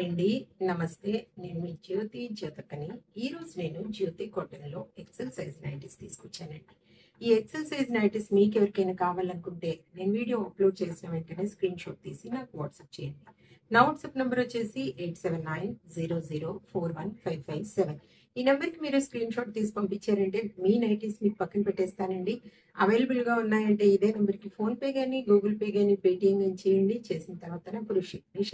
Hi అండి, నమస్తే. నేను మీ జ్యోతి జ్యోతకని. ఈరోజు నేను జ్యోతి కాటన్లో ఎక్సెల్ సైజ్ నైటీస్ తీసుకొచ్చానండి. ఈ ఎక్సెల్ సైజ్ నైటీస్ మీకు ఎవరికైనా కావాలనుకుంటే నేను వీడియో అప్లోడ్ చేసిన వెంటనే స్క్రీన్ షాట్ తీసి నాకు వాట్సాప్ చేయండి. నా వాట్సాప్ నెంబర్ వచ్చేసి 8790041557. ఈ నెంబర్కి మీరు స్క్రీన్ షాట్ తీసి పంపించారంటే మీ నైటీస్ మీకు పక్కన పెట్టేస్తానండి. అవైలబుల్గా ఉన్నాయంటే ఇదే నెంబర్కి ఫోన్పే కానీ గూగుల్ పే కానీ పేటిఎం కానీ చేయండి. చేసిన తర్వాత నాకు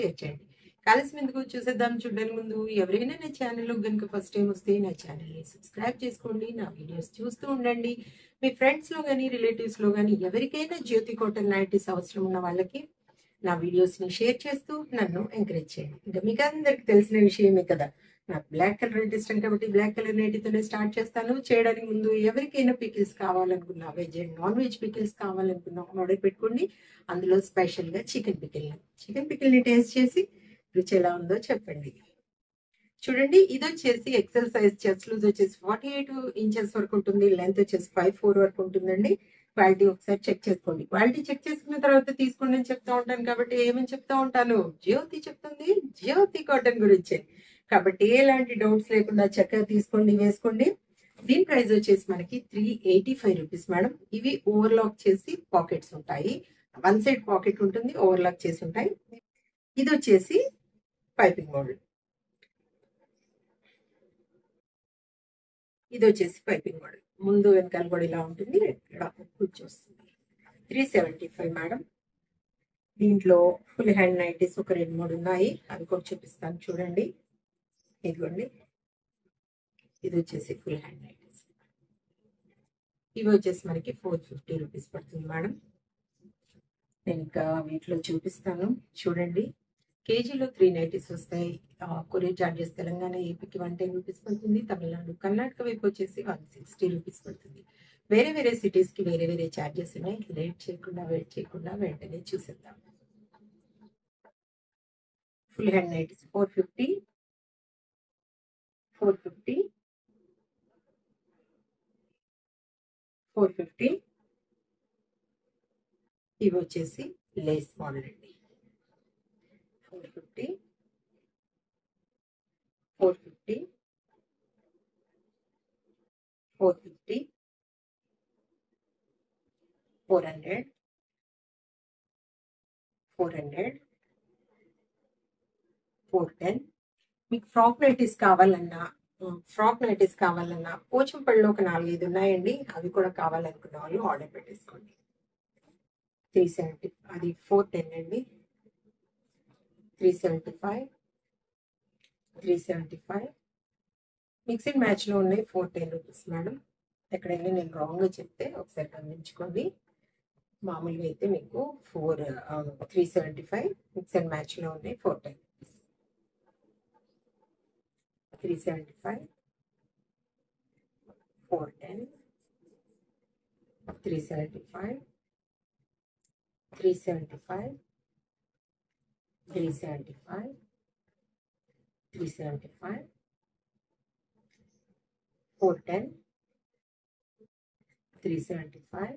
షేర్ చేయండి. కలిసి ముందుకు చూసేద్దాం. చూడడానికి ముందు ఎవరైనా నా ఛానల్లో కనుక ఫస్ట్ టైం వస్తే నా ఛానల్ని సబ్స్క్రైబ్ చేసుకోండి. నా వీడియోస్ చూస్తూ ఉండండి. మీ ఫ్రెండ్స్లో కానీ రిలేటివ్స్లో కానీ ఎవరికైనా జ్యోతి కాటన్ నైటీస్ అవసరం ఉన్న వాళ్ళకి నా వీడియోస్ని షేర్ చేస్తూ నన్ను ఎంకరేజ్ చేయండి. ఇంకా మీకు అందరికి తెలిసిన విషయమే కదా, నాకు బ్లాక్ కలర్ అంటే ఇష్టం కాబట్టి బ్లాక్ కలర్ నైటీతోనే స్టార్ట్ చేస్తాను. చేయడానికి ముందు ఎవరికైనా పికిల్స్ కావాలనుకున్నా, veg and non veg pickles కావాలనుకున్నా ఆర్డర్ పెట్టుకోండి. అందులో స్పెషల్గా చికెన్ పికిల్ని టేస్ట్ చేసి రుచి ఎలా ఉందో చెప్పండి. చూడండి, ఇది వచ్చేసి ఎక్సెల్ సైజ్. చెస్ట్ లూజ్ వచ్చేసి 48 ఇంచెస్ వరకు ఉంటుంది. లెంత్ వచ్చేసి 54 వరకు ఉంటుందండి. క్వాలిటీ ఒకసారి చెక్ చేసుకోండి. క్వాలిటీ చెక్ చేసుకున్న తర్వాత తీసుకోండి అని చెప్తా ఉంటాను కాబట్టి ఏమని చెప్తా ఉంటాను, జ్యోతి చెప్తుంది జ్యోతి కాటన్ గురించి. కాబట్టి ఎలాంటి డౌట్స్ లేకుండా చక్కగా తీసుకోండి, వేసుకోండి. దీని ప్రైస్ వచ్చేసి మనకి 385 రూపీస్ మేడం. ఇవి ఓవర్లాక్ చేసి పాకెట్స్ ఉంటాయి. వన్ సైడ్ పాకెట్ ఉంటుంది, ఓవర్లాక్ చేసి ఉంటాయి. ఇది వచ్చేసి పైపింగ్ మోడల్. ఇది వచ్చేసి పైపింగ్ మోడల్. ముందు వెనకాల కూడా ఇలా ఉంటుంది, ఇక్కడ కుర్చీ వస్తుంది. 375 మేడం. దీంట్లో ఫుల్ హ్యాండ్ నైటీస్ ఒక 2-3 ఉన్నాయి, అవి కూడా చూపిస్తాను చూడండి. ఇదిగోండి, ఇది వచ్చేసి ఫుల్ హ్యాండ్ నైటీస్. ఇవి వచ్చేసి మనకి 450 రూపీస్ పడుతుంది మేడం. నేను ఇంకా వీటిలో చూపిస్తాను చూడండి. కేజీలో 3 నైటీస్ వస్తాయి. కొరియర్ చార్జెస్ తెలంగాణ ఏపీకి 110 రూపీస్ పడుతుంది. తమిళనాడు కర్ణాటక వైపు వచ్చేసి 160 రూపీస్ పడుతుంది. వేరే వేరే సిటీస్కి వేరే వేరే చార్జెస్ ఉన్నాయి. వెయిట్ చేయకుండా వెంటనే చూసేద్దాం. ఫుల్ హ్యాండ్ నైటీస్ 450 ఇవి వచ్చేసి లేస్ మోడల్ అండి. 450 400 400 410. మీకు ఫ్రాక్ నైటీస్ కావాలన్నా పోచంపల్లిలో ఒక 4-5 ఉన్నాయండి. అవి కూడా కావాలనుకున్న వాళ్ళు ఆర్డర్ పెట్టేసుకోండి. 370, అది 410 అండి. 375 మిక్స్ అండ్ మ్యాచ్లో ఉన్నాయి. 410 రూపీస్ మేడం. ఎక్కడైనా నేను రాంగ్గా చెప్తే ఒకసారి గమనించుకోండి. మామూలుగా అయితే మీకు 375 మిక్స్ అండ్ మ్యాచ్లో ఉన్నాయి. 410 375 410 375 375 375 375 410 375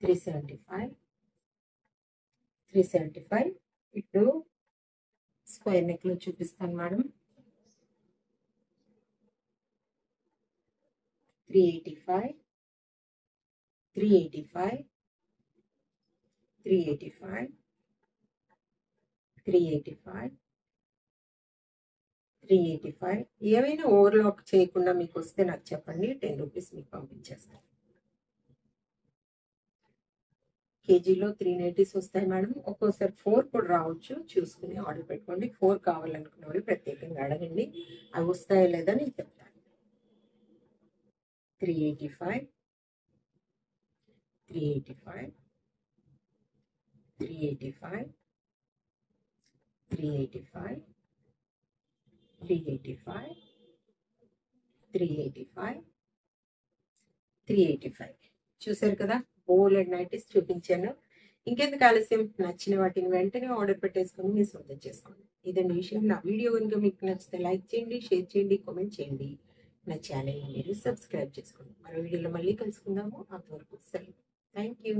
375 375. ఇప్పుడు స్క్వేర్ నెక్లో చూపిస్తాను మేడం. 385 385 385 385 385. ఏమైనా ఓవర్లాక్ చేయకుండా మీకు వస్తే నాకు చెప్పండి, 10 రూపీస్ మీకు పంపించేస్తాను. కేజీలో 3 నైటీస్ వస్తాయి మేడం. ఒక్కోసారి 4 కూడా రావచ్చు, చూసుకుని ఆర్డర్ పెట్టుకోండి. 4 కావాలనుకున్న వాళ్ళు ప్రత్యేకంగా అడగండి, అవి వస్తాయా లేదా నేను చెప్తాను. 385 385 385 385 385 385 385. చూసారు కదా, బోల్డ్ నైటీస్ చూపించాను. ఇంకెందుకు ఆలస్యం, నచ్చిన వాటిని వెంటనే ఆర్డర్ పెట్టేసుకొని మీరు సొంతం చేసుకోండి. ఇదండి విషయం. నా వీడియో కనుక మీకు నచ్చితే లైక్ చేయండి, షేర్ చేయండి, కామెంట్ చేయండి. నా ఛానల్ని మీరు సబ్స్క్రైబ్ చేసుకోండి. మరో వీడియోలో మళ్ళీ కలుసుకుందాము. అంతవరకు సెలవు. Thank you.